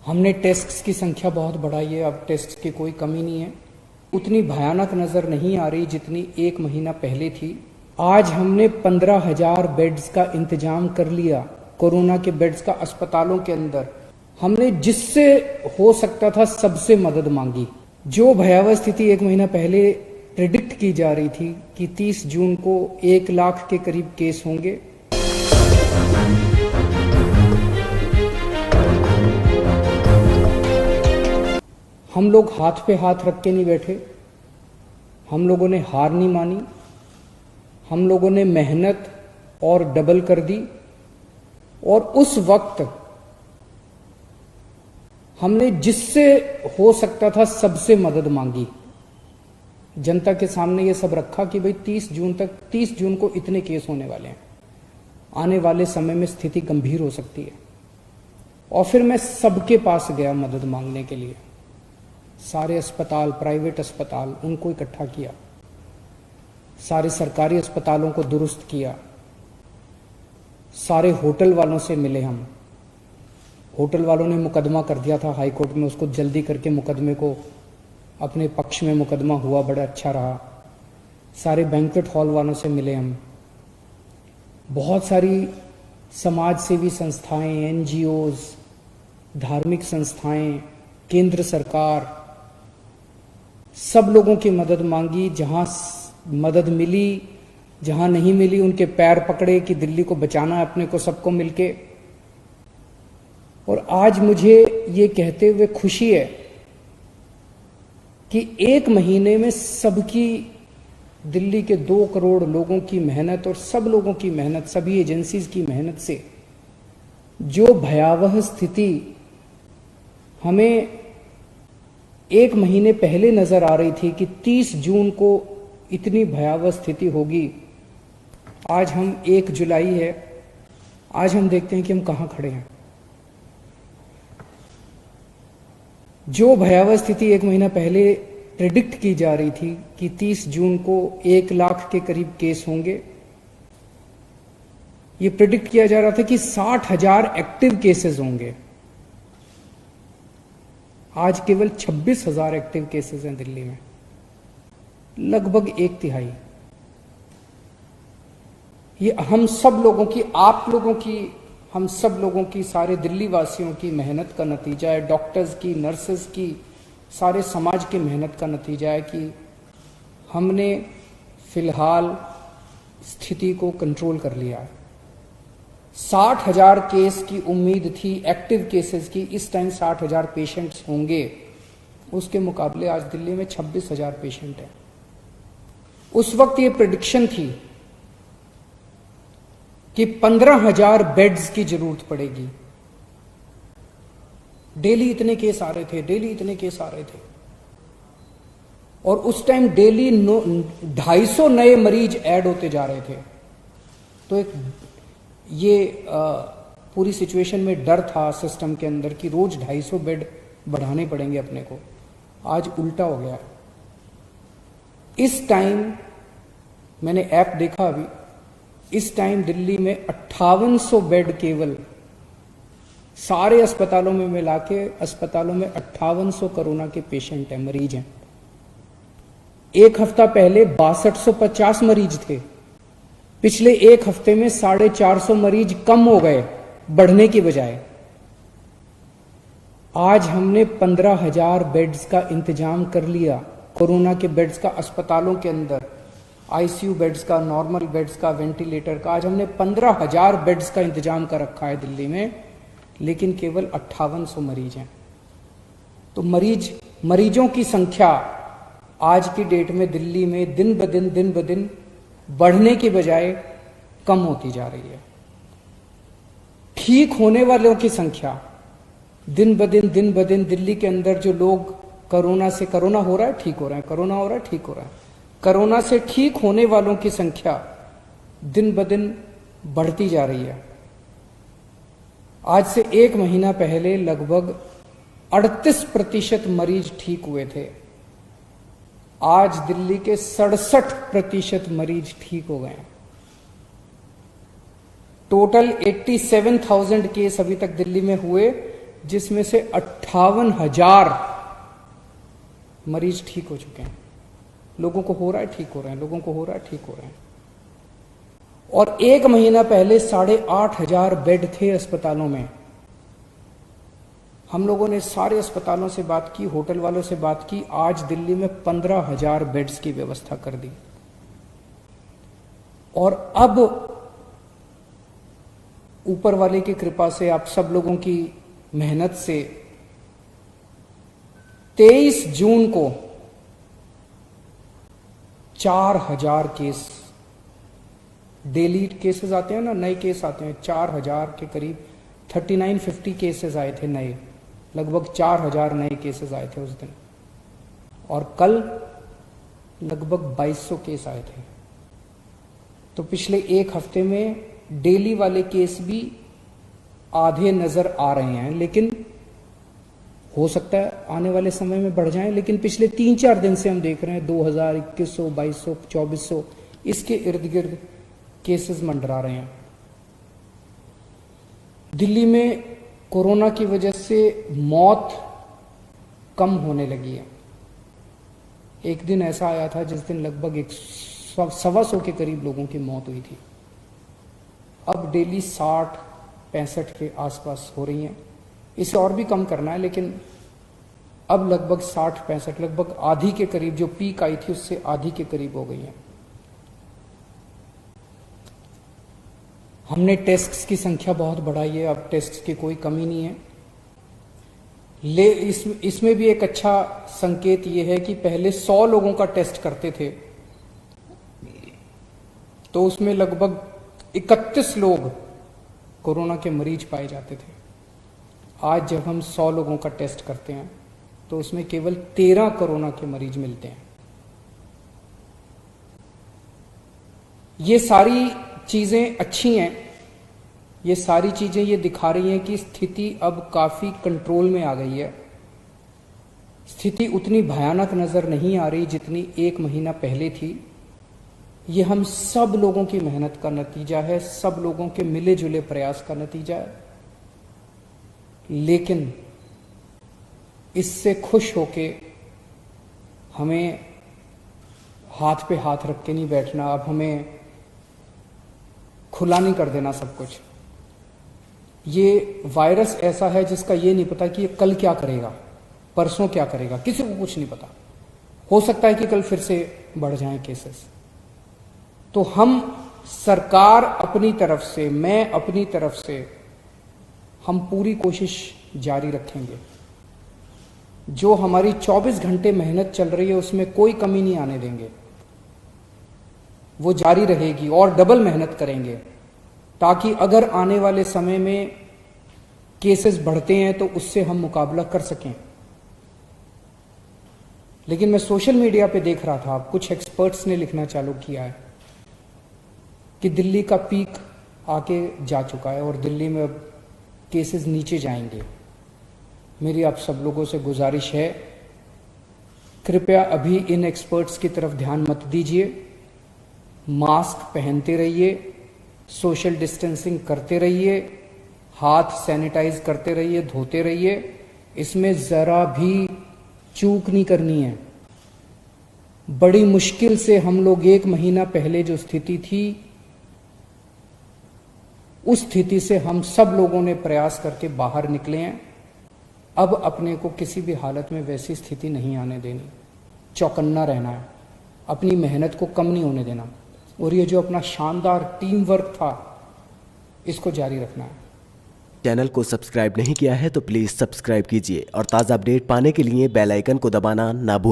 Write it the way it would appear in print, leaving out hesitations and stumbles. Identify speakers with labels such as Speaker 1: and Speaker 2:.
Speaker 1: हमने टेस्ट्स की संख्या बहुत बढ़ाई है। अब टेस्ट्स की कोई कमी नहीं है। उतनी भयानक नज़र नहीं आ रही जितनी एक महीना पहले थी। आज हमने 15,000 बेड्स का इंतजाम कर लिया, कोरोना के बेड्स का अस्पतालों के अंदर। हमने जिससे हो सकता था सबसे मदद मांगी। जो भयावह स्थिति एक महीना पहले प्रेडिक्ट की जा रही थी कि 30 जून को 1 लाख के करीब केस होंगे, हम लोग हाथ पे हाथ रख के नहीं बैठे। हम लोगों ने हार नहीं मानी। हम लोगों ने मेहनत और डबल कर दी। और उस वक्त हमने जिससे हो सकता था सबसे मदद मांगी। जनता के सामने ये सब रखा कि भाई 30 जून को इतने केस होने वाले हैं, आने वाले समय में स्थिति गंभीर हो सकती है। और फिर मैं सबके पास गया मदद मांगने के लिए। सारे अस्पताल, प्राइवेट अस्पताल, उनको इकट्ठा किया। सारे सरकारी अस्पतालों को दुरुस्त किया। सारे होटल वालों से मिले हम। होटल वालों ने मुकदमा कर दिया था हाई कोर्ट में, उसको जल्दी करके मुकदमे को अपने पक्ष में मुकदमा हुआ, बड़ा अच्छा रहा। सारे बैंक्वेट हॉल वालों से मिले हम। बहुत सारी समाज सेवी संस्थाएं, एनजीओज, धार्मिक संस्थाएं, केंद्र सरकार, सब लोगों की मदद मांगी। जहां मदद मिली, जहां नहीं मिली, उनके पैर पकड़े कि दिल्ली को बचाना है अपने को, सबको मिलके। और आज मुझे ये कहते हुए खुशी है कि एक महीने में सबकी, दिल्ली के 2 करोड़ लोगों की मेहनत और सब लोगों की मेहनत, सभी एजेंसीज की मेहनत से जो भयावह स्थिति हमें एक महीने पहले नजर आ रही थी कि 30 जून को इतनी भयावह स्थिति होगी, आज हम 1 जुलाई है, आज हम देखते हैं कि हम कहां खड़े हैं। जो भयावह स्थिति एक महीना पहले प्रेडिक्ट की जा रही थी कि 30 जून को 1 लाख के करीब केस होंगे, ये प्रेडिक्ट किया जा रहा था कि 60,000 एक्टिव केसेस होंगे। आज केवल 26,000 एक्टिव केसेस हैं दिल्ली में, लगभग 1/3। ये हम सब लोगों की, आप लोगों की, हम सब लोगों की, सारे दिल्ली वासियों की मेहनत का नतीजा है। डॉक्टर्स की, नर्सेस की, सारे समाज की मेहनत का नतीजा है कि हमने फिलहाल स्थिति को कंट्रोल कर लिया है। 60,000 केस की उम्मीद थी, एक्टिव केसेस की। इस टाइम 60,000 पेशेंट्स होंगे, उसके मुकाबले आज दिल्ली में 26,000 पेशेंट हैं। उस वक्त ये प्रेडिक्शन थी कि 15,000 बेड्स की जरूरत पड़ेगी। डेली इतने केस आ रहे थे, डेली इतने केस आ रहे थे। और उस टाइम डेली 250 नए मरीज ऐड होते जा रहे थे। तो एक ये पूरी सिचुएशन में डर था सिस्टम के अंदर कि रोज 250 बेड बढ़ाने पड़ेंगे अपने को। आज उल्टा हो गया। इस टाइम मैंने ऐप देखा अभी, इस टाइम दिल्ली में 5800 बेड केवल, सारे अस्पतालों में मिला के अस्पतालों में 5800 कोरोना के पेशेंट हैं, मरीज हैं। एक हफ्ता पहले 6250 मरीज थे। पिछले एक हफ्ते में 450 मरीज कम हो गए, बढ़ने की बजाय। आज हमने 15,000 बेड्स का इंतजाम कर लिया, कोरोना के बेड्स का अस्पतालों के अंदर, आईसीयू बेड्स का, नॉर्मल बेड्स का, वेंटिलेटर का। आज हमने 15,000 बेड्स का इंतजाम कर रखा है दिल्ली में, लेकिन केवल 5800 मरीज हैं। तो मरीजों की संख्या आज की डेट में दिल्ली में दिन ब दिन बढ़ने की बजाय कम होती जा रही है। ठीक होने वालों की संख्या दिन ब दिन दिल्ली के अंदर, जो लोग कोरोना हो रहा है, ठीक हो रहा है, कोरोना हो रहा है, ठीक हो रहा है, कोरोना से ठीक होने वालों की संख्या दिन ब दिन बढ़ती जा रही है। आज से 1 महीना पहले लगभग 38% मरीज ठीक हुए थे। आज दिल्ली के 67% मरीज ठीक हो गए हैं। टोटल 87,000 केस अभी तक दिल्ली में हुए, जिसमें से 58,000 मरीज ठीक हो चुके हैं। लोगों को हो रहा है, ठीक हो रहे हैं, लोगों को हो रहा है, ठीक हो रहे हैं। और 1 महीना पहले 8,500 बेड थे अस्पतालों में। हम लोगों ने सारे अस्पतालों से बात की, होटल वालों से बात की, आज दिल्ली में 15,000 बेड्स की व्यवस्था कर दी। और अब ऊपर वाले की कृपा से, आप सब लोगों की मेहनत से 23 जून को 4,000 केस, डेली केसेस आते हैं ना, नए केस आते हैं, 4,000 के करीब 3950 केसेस आए थे नए, लगभग 4,000 नए केसेस आए थे उस दिन। और कल लगभग 2200 केस आए थे। तो पिछले एक हफ्ते में डेली वाले केस भी आधे नजर आ रहे हैं, लेकिन हो सकता है आने वाले समय में बढ़ जाएं। लेकिन पिछले 3-4 दिन से हम देख रहे हैं 2000, 2100, 2200, 2400 इसके इर्द गिर्द केसेस मंडरा रहे हैं। दिल्ली में कोरोना की वजह से मौत कम होने लगी है। एक दिन ऐसा आया था जिस दिन लगभग 125 के करीब लोगों की मौत हुई थी। अब डेली 60-65 के आसपास हो रही हैं। इसे और भी कम करना है, लेकिन अब लगभग 60-65, लगभग आधी के करीब, जो पीक आई थी उससे आधी के करीब हो गई है। हमने टेस्ट्स की संख्या बहुत बढ़ाई है, अब टेस्ट्स की कोई कमी नहीं है। इसमें भी एक अच्छा संकेत ये है कि पहले 100 लोगों का टेस्ट करते थे तो उसमें लगभग 31 लोग कोरोना के मरीज पाए जाते थे। आज जब हम 100 लोगों का टेस्ट करते हैं तो उसमें केवल 13 कोरोना के मरीज मिलते हैं। ये सारी चीजें अच्छी हैं, ये सारी चीजें ये दिखा रही हैं कि स्थिति अब काफी कंट्रोल में आ गई है। स्थिति उतनी भयानक नजर नहीं आ रही जितनी 1 महीना पहले थी। ये हम सब लोगों की मेहनत का नतीजा है, सब लोगों के मिले जुले प्रयास का नतीजा है। लेकिन इससे खुश होके हमें हाथ पे हाथ रख के नहीं बैठना। अब हमें खुला नहीं कर देना सब कुछ। ये वायरस ऐसा है जिसका ये नहीं पता कि ये कल क्या करेगा, परसों क्या करेगा, किसी को कुछ नहीं पता। हो सकता है कि कल फिर से बढ़ जाएं केसेस। तो हम सरकार अपनी तरफ से, मैं अपनी तरफ से, हम पूरी कोशिश जारी रखेंगे। जो हमारी 24 घंटे मेहनत चल रही है उसमें कोई कमी नहीं आने देंगे, वो जारी रहेगी और डबल मेहनत करेंगे, ताकि अगर आने वाले समय में केसेस बढ़ते हैं तो उससे हम मुकाबला कर सकें। लेकिन मैं सोशल मीडिया पे देख रहा था, कुछ एक्सपर्ट्स ने लिखना चालू किया है कि दिल्ली का पीक आके जा चुका है और दिल्ली में अब केसेस नीचे जाएंगे। मेरी आप सब लोगों से गुजारिश है, कृपया अभी इन एक्सपर्ट्स की तरफ ध्यान मत दीजिए। मास्क पहनते रहिए, सोशल डिस्टेंसिंग करते रहिए, हाथ सैनिटाइज करते रहिए, धोते रहिए। इसमें जरा भी चूक नहीं करनी है। बड़ी मुश्किल से हम लोग 1 महीना पहले जो स्थिति थी, उस स्थिति से हम सब लोगों ने प्रयास करके बाहर निकले हैं। अब अपने को किसी भी हालत में वैसी स्थिति नहीं आने देनी, चौकन्ना रहना है, अपनी मेहनत को कम नहीं होने देना, और ये जो अपना शानदार टीम वर्क था इसको जारी रखना है।
Speaker 2: चैनल को सब्सक्राइब नहीं किया है तो प्लीज़ सब्सक्राइब कीजिए और ताज़ा अपडेट पाने के लिए बेल आइकन को दबाना ना भूलें।